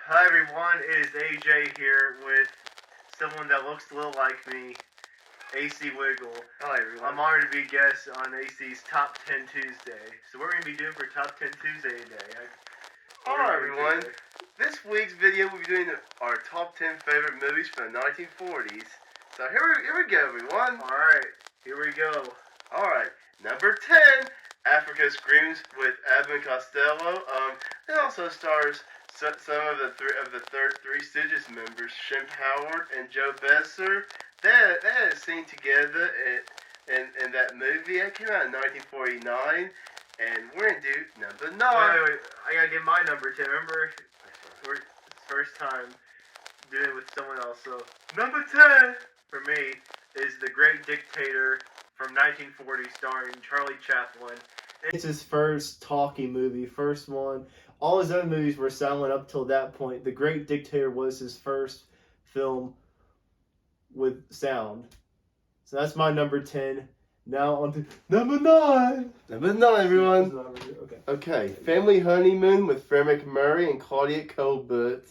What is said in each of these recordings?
Hi everyone, it is AJ here with someone that looks a little like me, AC Wiggle. Hi everyone. I'm honored to be a guest on AC's Top 10 Tuesday. So what are we going to be doing for Top 10 Tuesday today? Hi everyone. This week's video we'll be doing our top 10 favorite movies from the 1940s. So here we go everyone. Alright, here we go. Alright, number 10, Africa Screams with Abbott and Costello. It also stars some of the Three Stooges members, Shemp Howard and Joe Besser. They had a scene together in that movie. It came out in 1949. And we're going to do number 9. Wait. I got to get my number 10. Remember, we're first time doing it with someone else. So, number 10 for me is The Great Dictator from 1940 starring Charlie Chaplin. It's his first talkie movie, first one. All his other movies were silent up till that point. The Great Dictator was his first film with sound. So that's my number 10. Now on to number 9. Number 9, everyone. Okay. Family Honeymoon with Fred MacMurray and Claudia Colbert.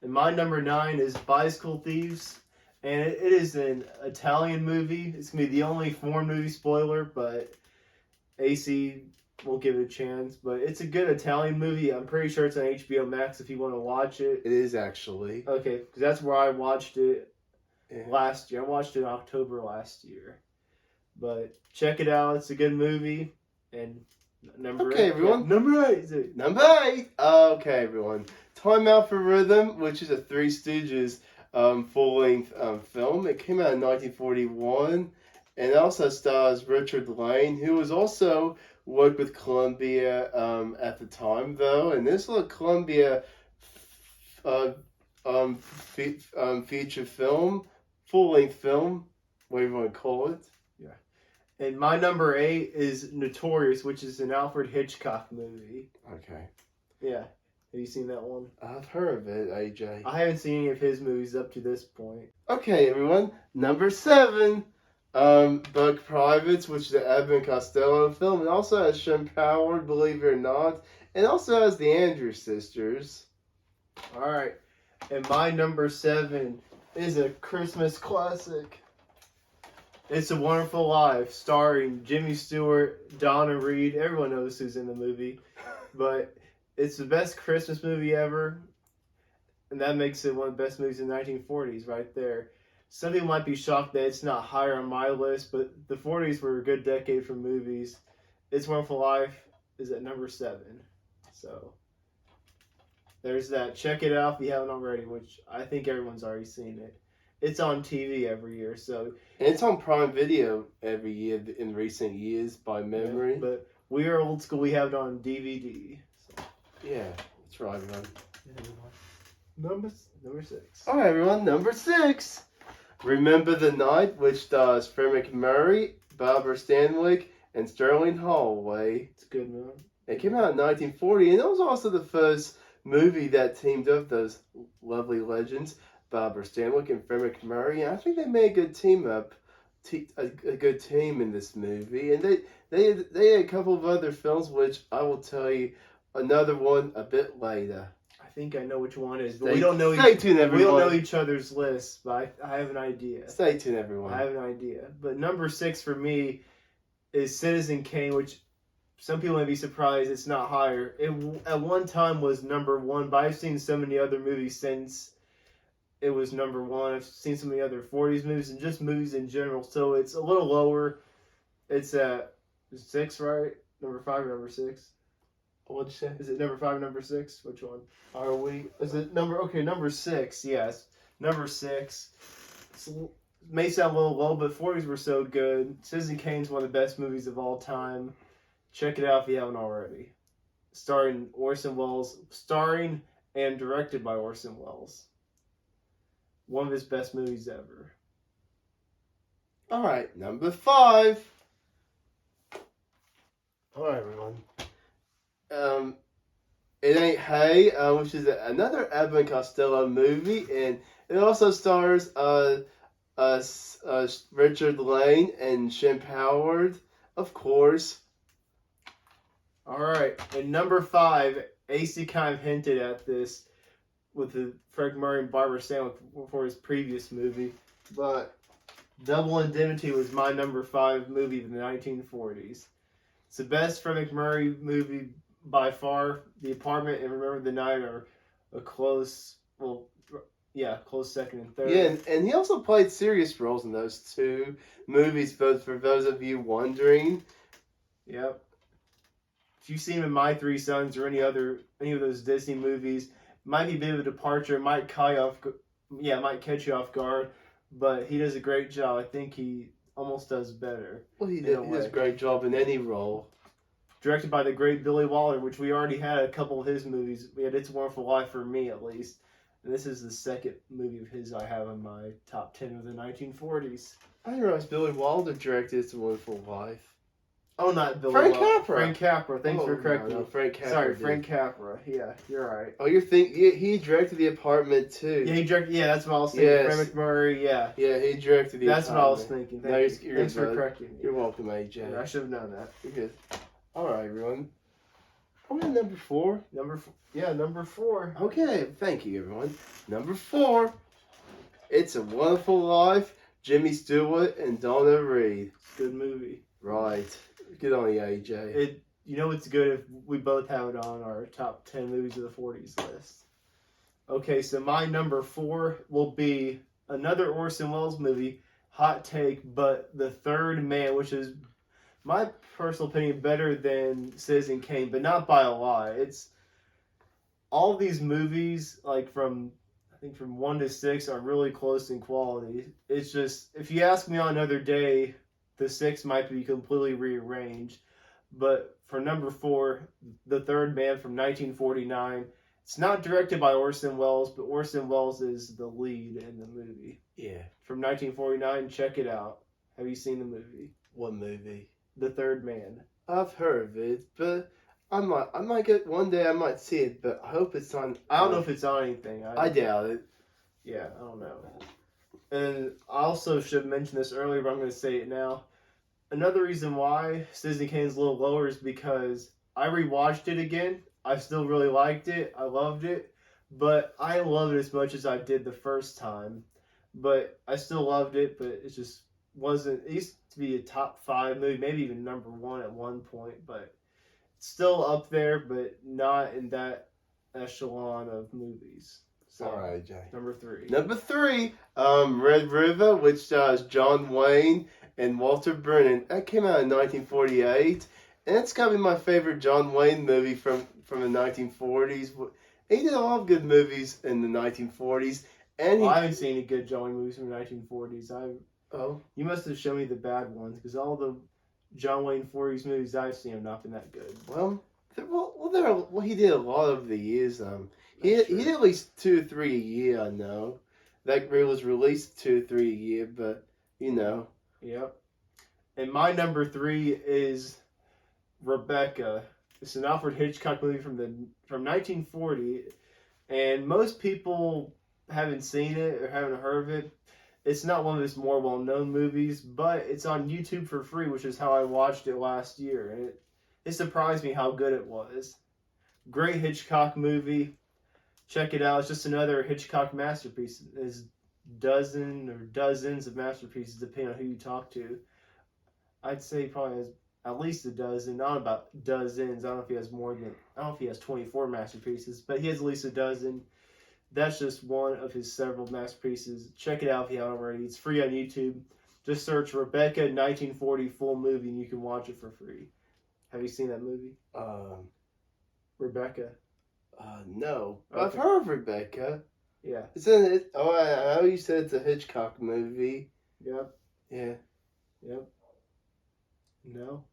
And my number 9 is Bicycle Thieves. And it is an Italian movie. It's going to be the only foreign movie spoiler, but AC won't give it a chance. But it's a good Italian movie. I'm pretty sure it's on HBO Max if you want to watch it. It is actually. Okay, because that's where I watched it Yeah. last year. I watched it in October last year. But check it out. It's a good movie. And number 8. Okay, everyone. Yeah, number 8. Number 8. Okay, everyone. Time Out for Rhythm, which is a Three Stooges full-length film. It came out in 1941. And it also stars Richard Lane, who was also worked with Columbia at the time, though. And this little Columbia feature film, full-length film, whatever you want to call it. And my number 8 is Notorious, which is an Alfred Hitchcock movie. Okay. Yeah. Have you seen that one? I've heard of it, AJ. I haven't seen any of his movies up to this point. Okay, everyone. Number 7, Buck Privates, which is the Abbott and Costello film. It also has Shemp Howard, believe it or not. And also has the Andrews sisters. Alright. And my number 7 is a Christmas classic. It's a Wonderful Life, starring Jimmy Stewart, Donna Reed. Everyone knows who's in the movie. But it's the best Christmas movie ever. And that makes it one of the best movies in the 1940s right there. Some people might be shocked that it's not higher on my list, but the 40s were a good decade for movies. It's Wonderful Life is at number 7. So there's that. Check it out if you haven't already, which I think everyone's already seen it. It's on TV every year, so... And it's on Prime Video every year in recent years, by memory. Yeah, but we are old school. We have it on DVD. So. Yeah, that's right, everyone. Number 6. Alright, everyone. Number 6. Remember the Night, which stars Fred MacMurray, Barbara Stanwyck, and Sterling Holloway. It's a good movie. It came out in 1940, and it was also the first movie that teamed up those lovely legends, Barbara Stanwyck and Fred MacMurray. And I think they made a good team up, a good team in this movie. And they had a couple of other films, which I will tell you another one a bit later. I think I know which one it is, but Stay we don't know each other's lists, but I have an idea. Stay tuned, everyone. I have an idea. But number 6 for me is Citizen Kane, which some people may be surprised it's not higher. It at one time was number 1, but I've seen so many other movies since it was number 1. I've seen so many other 40s movies and just movies in general, so it's a little lower. It's at 6, right? Number 5 or number 6? What'd you say? Is it number 5 or number 6? Which one are we? Is it number 6? Yes, number 6. It may sound a little low, but 40s were so good. Citizen Kane's one of the best movies of all time. Check it out if you haven't already. Starring and directed by Orson Welles. One of his best movies ever. Alright, number 5. Alright, everyone. It Ain't Hay, which is another Abbott and Costello movie, and it also stars Richard Lane and Shemp Howard, of course. All right, and number 5, AC kind of hinted at this with the Frank Murray and Barbara Stanwyck for his previous movie, but Double Indemnity was my number 5 movie of the 1940s. It's the best Frank Murray movie by far. The Apartment and Remember the Night are a close second and third. Yeah, and he also played serious roles in those 2 movies, both for those of you wondering. Yep. If you see him in My Three Sons or any of those Disney movies, it might be a bit of a departure. It might catch you off guard, but he does a great job. I think he almost does better. Well, he does a great job in any role. Directed by the great Billy Wilder, which we already had a couple of his movies. We had It's a Wonderful Life for me, at least. And this is the second movie of his I have in my top 10 of the 1940s. I didn't realize Billy Wilder directed It's a Wonderful Life. Oh, not Billy Frank Wilder. Capra. Frank Capra. Thanks for correcting me. Frank Capra. Sorry, Frank Capra. Yeah, you're right. Oh, he directed The Apartment too. Yeah, he directed. Yeah, that's what I was thinking. Yes. Frank McMurray. Yeah. Yeah, he directed The That's Apartment. what I was thinking. Thanks for correcting me. You're welcome, AJ. Yeah, I should have known that. You're good. All right, everyone. Are we on number 4? Number 4. Okay, thank you, everyone. Number 4. It's a Wonderful Life. Jimmy Stewart and Donna Reed. Good movie. Right. Good on you, AJ. It's good if we both have it on our top 10 movies of the 40s list. Okay, so my number 4 will be another Orson Welles movie, hot take, but The Third Man, which is my personal opinion better than Citizen Kane, but not by a lot. It's all these movies, like from 1 to 6, are really close in quality. It's just, if you ask me on another day, the 6 might be completely rearranged. But for number 4, The Third Man from 1949, it's not directed by Orson Welles, but Orson Welles is the lead in the movie. Yeah. From 1949, check it out. Have you seen the movie? What movie? The Third Man. I've heard of it, but I might get one day. I might see it, but I hope it's on. I don't know if it's on anything. I doubt it. Yeah, I don't know. And I also should have mentioned this earlier, but I'm going to say it now. Another reason why Citizen Kane's a little lower is because I rewatched it again. I still really liked it. I loved it. But I loved it as much as I did the first time. But I still loved it, but it just wasn't. It used to be a top 5 movie, maybe even number 1 at one point. But it's still up there, but not in that echelon of movies. So, all right, Jay. Number 3. Number 3, Red River, which stars John Wayne and Walter Brennan. That came out in 1948, and it's got to be my favorite John Wayne movie from the 1940s. He did a lot of good movies in the 1940s, and I haven't seen any good John Wayne movies from the 1940s. Oh, you must have shown me the bad ones, because all the John Wayne 40s movies I've seen have not been that good. He did a lot over the years. He did at least 2 or 3 a year. I know that was released 2 or 3 a year, but you know. Yep. And my number 3 is Rebecca. It's an Alfred Hitchcock movie from 1940, and most people haven't seen it or haven't heard of it. It's not one of his more well-known movies, but it's on YouTube for free, which is how I watched it last year, and it surprised me how good it was. Great Hitchcock movie. Check it out. It's just another Hitchcock masterpiece. There's dozens of masterpieces, depending on who you talk to. I'd say he probably has at least a dozen, not about dozens. I don't know if he has more than, I don't know if he has 24 masterpieces, but he has at least a dozen. That's just one of his several masterpieces. Check it out if you haven't already. It's free on YouTube. Just search Rebecca 1940 full movie and you can watch it for free. Have you seen that movie? Rebecca. No. Okay. I've heard of Rebecca. Yeah. It's in it. Oh, I know you said it's a Hitchcock movie. Yep. Yeah. Yep. No.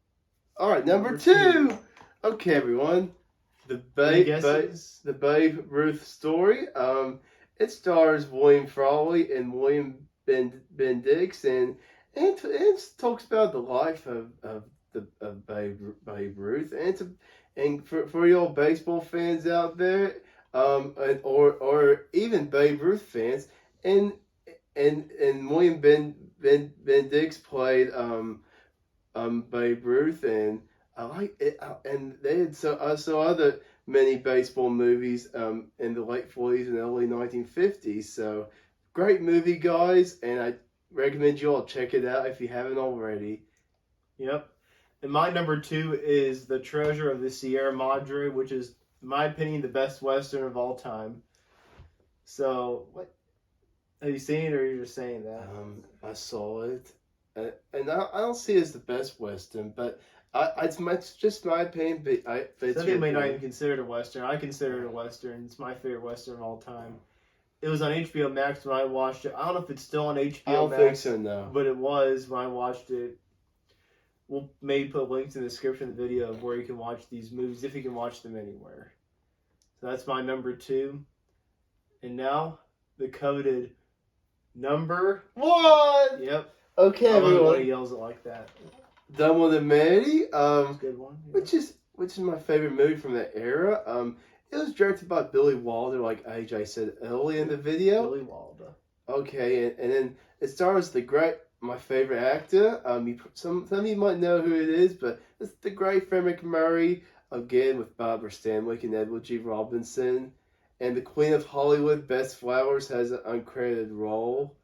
All right, number 2. Okay, everyone. The Babe Ruth story. It stars William Frawley and William Bendix, and it talks about the life of Babe Ruth, and for your baseball fans out there, or even Babe Ruth fans, and William Bendix played Babe Ruth, and I like it, and they had so other many baseball movies in the late 40s and early 1950s. So, great movie, guys, and I recommend you all check it out if you haven't already. Yep. And my number 2 is The Treasure of the Sierra Madre, which is, in my opinion, the best Western of all time. So, what? Have you seen it, or are you just saying that? I saw it, and I don't see it as the best Western, but it's just my opinion. But Some people may not even consider it a Western. I consider it a Western. It's my favorite Western of all time. It was on HBO Max when I watched it. I don't know if it's still on HBO Max. I don't think so, no. But it was when I watched it. We'll maybe put links in the description of the video of where you can watch these movies, if you can watch them anywhere. So that's my number 2. And now, the coveted number 1! Yep. Okay, I love it when everyone. he yells it like that. Done with Indemnity. Good one. Yeah. Which is my favorite movie from that era. It was directed by Billy Wilder, like AJ said early in the video. Billy Wilder. Okay, and then it stars my favorite actor. Some of you might know who it is, but it's the great Fred McMurray, again with Barbara Stanwyck and Edward G. Robinson. And the Queen of Hollywood, Bess Flowers, has an uncredited role.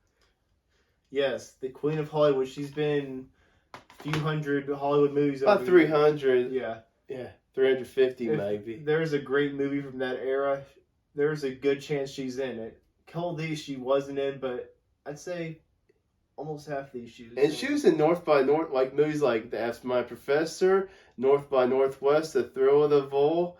Yes, the Queen of Hollywood. She's been a few hundred Hollywood movies. About 300. Yeah. Yeah, 350 If maybe. There's a great movie from that era. There's a good chance she's in it. Couple these she wasn't in, but I'd say almost half these she was in. And she was in North by North, like movies like Ask My Professor, North by Northwest, The Thrill of the Vole,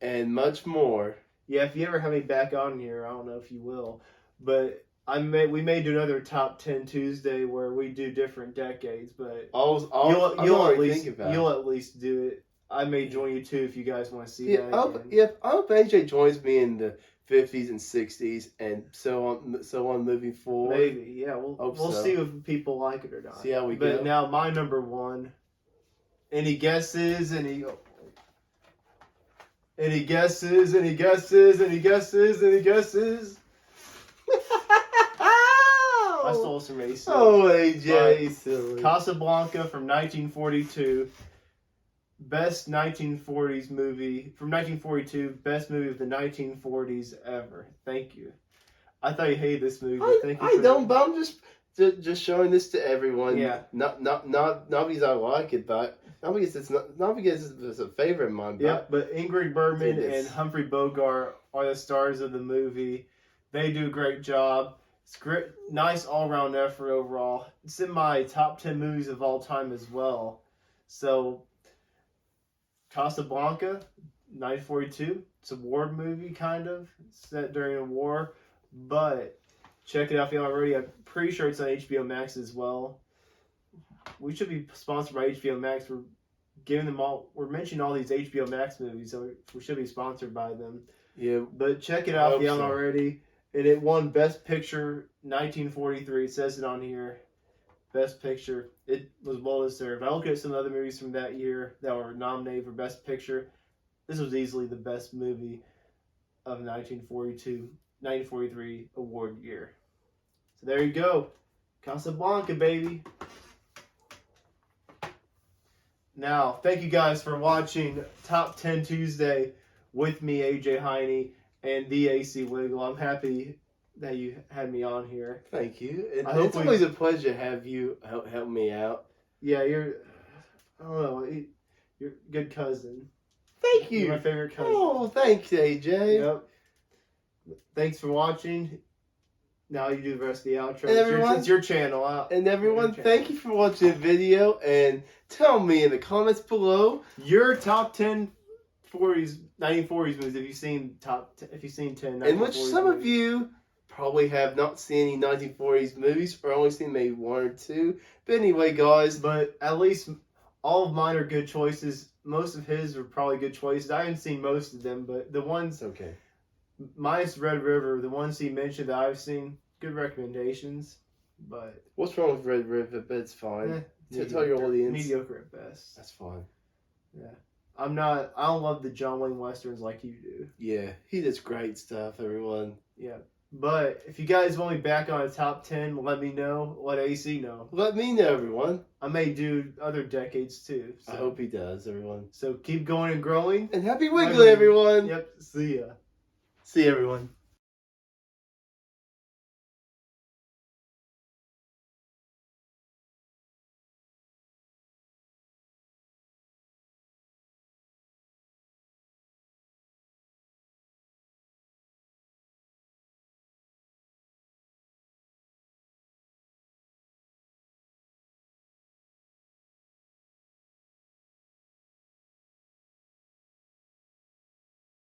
and much more. Yeah, if you ever have me back on here, I don't know if you will, but we may do another top 10 Tuesday where we do different decades, but you'll at least do it. I may join you too if you guys want to see that again. I hope AJ joins me in the 50s and 60s and so on moving forward. Maybe, yeah. We'll see if people like it or not. See how we go. But now my number 1. Any guesses? Any guesses? Any guesses? Any guesses? Any guesses? I stole some AC. Oh, AJ, silly. Casablanca from 1942. Best 1940s movie from 1942. Best movie of the 1940s ever. Thank you. I thought you hated this movie. But thank you. I don't, but I'm just showing this to everyone. Yeah. Not because I like it, but not because it's a favorite of mine. But Ingrid Bergman and Humphrey Bogart are the stars of the movie. They do a great job. It's great, nice all-around effort overall. It's in my top 10 movies of all time as well. So, Casablanca, 1942. It's a war movie, kind of. It's set during a war. But, check it out if you haven't already. I'm pretty sure it's on HBO Max as well. We should be sponsored by HBO Max. We're giving them all. We're mentioning all these HBO Max movies, so we should be sponsored by them. Yeah. But check it out if you haven't already. And it won Best Picture 1943. It says it on here. Best Picture. It was well deserved. I look at some other movies from that year that were nominated for Best Picture. This was easily the best movie of 1943 award year. So there you go. Casablanca, baby. Now, thank you guys for watching Top 10 Tuesday with me, AJ Heine, and the AC Wiggle. I'm happy that you had me on here. Thank you. It's always a pleasure to have you help me out. Yeah, you're a good cousin. Thank you. You're my favorite cousin. Oh, thanks, AJ. Yep. Thanks for watching. Now you do the rest of the outro. And everyone, it's your channel. And everyone, thank you for watching the video. And tell me in the comments below your top 10 1940s movies. If you've seen 10, in which some movies. Of you probably have not seen any 1940s movies or only seen maybe 1 or 2. But anyway, guys. But at least all of mine are good choices. Most of his are probably good choices. I haven't seen most of them, but the ones okay. Minus Red River, the ones he mentioned that I've seen, good recommendations. But what's wrong with Red River? But it's fine. To tell your audience, mediocre at best. That's fine. Yeah. I don't love the John Wayne westerns like you do. Yeah, he does great stuff, everyone. Yeah. But if you guys want me back on a top 10, let me know. Let AC know. Let me know, everyone. I may do other decades too. So. I hope he does, everyone. So keep going and growing. And happy Wiggly, everyone. Yep. See ya. See you, everyone.